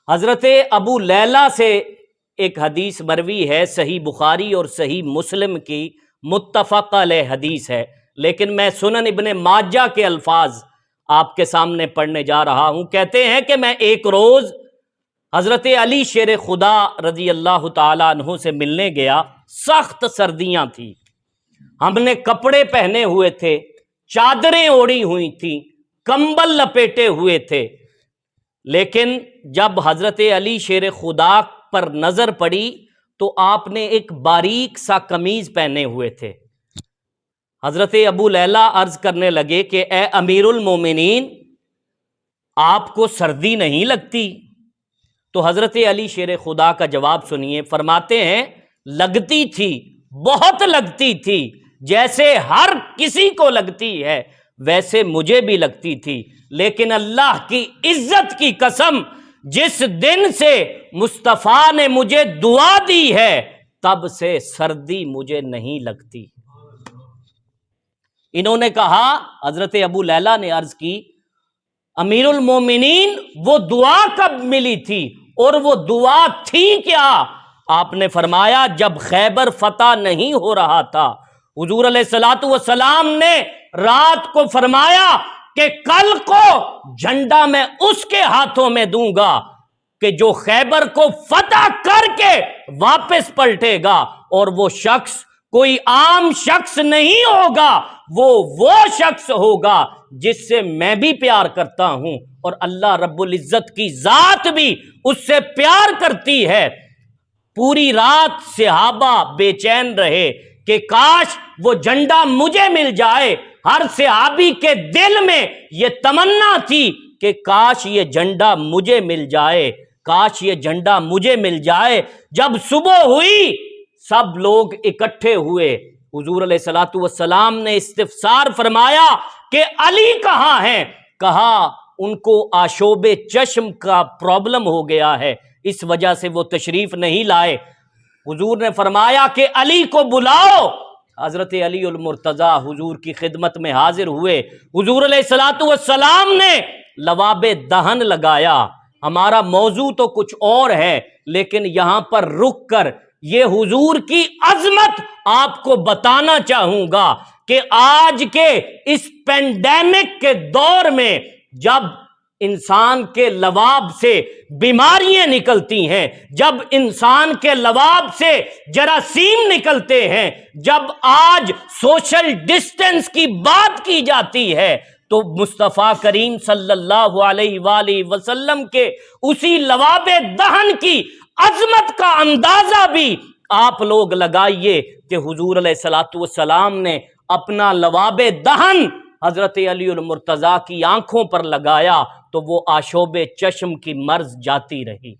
حضرت ابو لیلہ سے ایک حدیث مروی ہے، صحیح بخاری اور صحیح مسلم کی متفق علیہ حدیث ہے، لیکن میں سنن ابن ماجہ کے الفاظ آپ کے سامنے پڑھنے جا رہا ہوں۔ کہتے ہیں کہ میں ایک روز حضرت علی شیر خدا رضی اللہ تعالیٰ عنہ سے ملنے گیا۔ سخت سردیاں تھیں، ہم نے کپڑے پہنے ہوئے تھے، چادریں اوڑھی ہوئی تھیں، کمبل لپیٹے ہوئے تھے، لیکن جب حضرت علی شیر خدا پر نظر پڑی تو آپ نے ایک باریک سا قمیض پہنے ہوئے تھے۔ حضرت ابو لیلہ عرض کرنے لگے کہ اے امیر المومنین، آپ کو سردی نہیں لگتی؟ تو حضرت علی شیر خدا کا جواب سنیے، فرماتے ہیں لگتی تھی، بہت لگتی تھی، جیسے ہر کسی کو لگتی ہے ویسے مجھے بھی لگتی تھی، لیکن اللہ کی عزت کی قسم، جس دن سے مصطفیٰ نے مجھے دعا دی ہے تب سے سردی مجھے نہیں لگتی۔ انہوں نے کہا، حضرت ابو لیلہ نے عرض کی، امیر المومنین وہ دعا کب ملی تھی اور وہ دعا تھی کیا؟ آپ نے فرمایا جب خیبر فتح نہیں ہو رہا تھا، حضور علیہ الصلوۃ والسلام نے رات کو فرمایا کہ کل کو جھنڈا میں اس کے ہاتھوں میں دوں گا کہ جو خیبر کو فتح کر کے واپس پلٹے گا، اور وہ شخص کوئی عام شخص نہیں ہوگا، وہ شخص ہوگا جس سے میں بھی پیار کرتا ہوں اور اللہ رب العزت کی ذات بھی اس سے پیار کرتی ہے۔ پوری رات صحابہ بے چین رہے کہ کاش وہ جھنڈا مجھے مل جائے۔ ہر صحابی کے دل میں یہ تمنا تھی کہ کاش یہ جھنڈا مجھے مل جائے، کاش یہ جھنڈا مجھے مل جائے۔ جب صبح ہوئی سب لوگ اکٹھے ہوئے، حضور علیہ الصلوۃ والسلام نے استفسار فرمایا کہ علی کہاں ہیں؟ کہا ان کو آشوب چشم کا پرابلم ہو گیا ہے، اس وجہ سے وہ تشریف نہیں لائے۔ حضور نے فرمایا کہ علی کو بلاؤ۔ حضرت علی المرتضیٰ حضور کی خدمت میں حاضر ہوئے۔ حضور علیہ الصلوۃ والسلام نے لواب دہن لگایا۔ ہمارا موضوع تو کچھ اور ہے، لیکن یہاں پر رک کر یہ حضور کی عظمت آپ کو بتانا چاہوں گا کہ آج کے اس پینڈیمک کے دور میں جب انسان کے لواب سے بیماریاں نکلتی ہیں، جب انسان کے لواب سے جراثیم نکلتے ہیں، جب آج سوشل ڈسٹنس کی بات کی جاتی ہے، تو مصطفیٰ کریم صلی اللہ علیہ وآلہ وسلم کے اسی لواب دہن کی عظمت کا اندازہ بھی آپ لوگ لگائیے کہ حضور علیہ الصلوۃ والسلام نے اپنا لواب دہن حضرت علی المرتضیٰ کی آنکھوں پر لگایا تو وہ آشوب چشم کی مرض جاتی رہی۔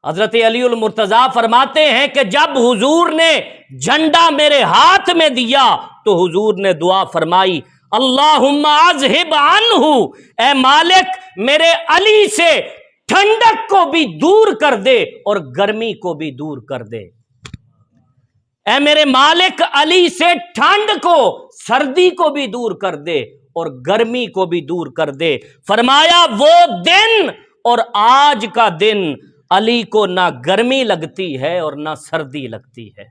حضرت علی المرتضیٰ فرماتے ہیں کہ جب حضور نے جھنڈا میرے ہاتھ میں دیا تو حضور نے دعا فرمائی، اللہم اذہب عنہ، اے مالک میرے علی سے ٹھنڈک کو بھی دور کر دے اور گرمی کو بھی دور کر دے۔ اے میرے مالک علی سے ٹھنڈ کو، سردی کو بھی دور کر دے اور گرمی کو بھی دور کر دے۔ فرمایا وہ دن اور آج کا دن علی کو نہ گرمی لگتی ہے اور نہ سردی لگتی ہے۔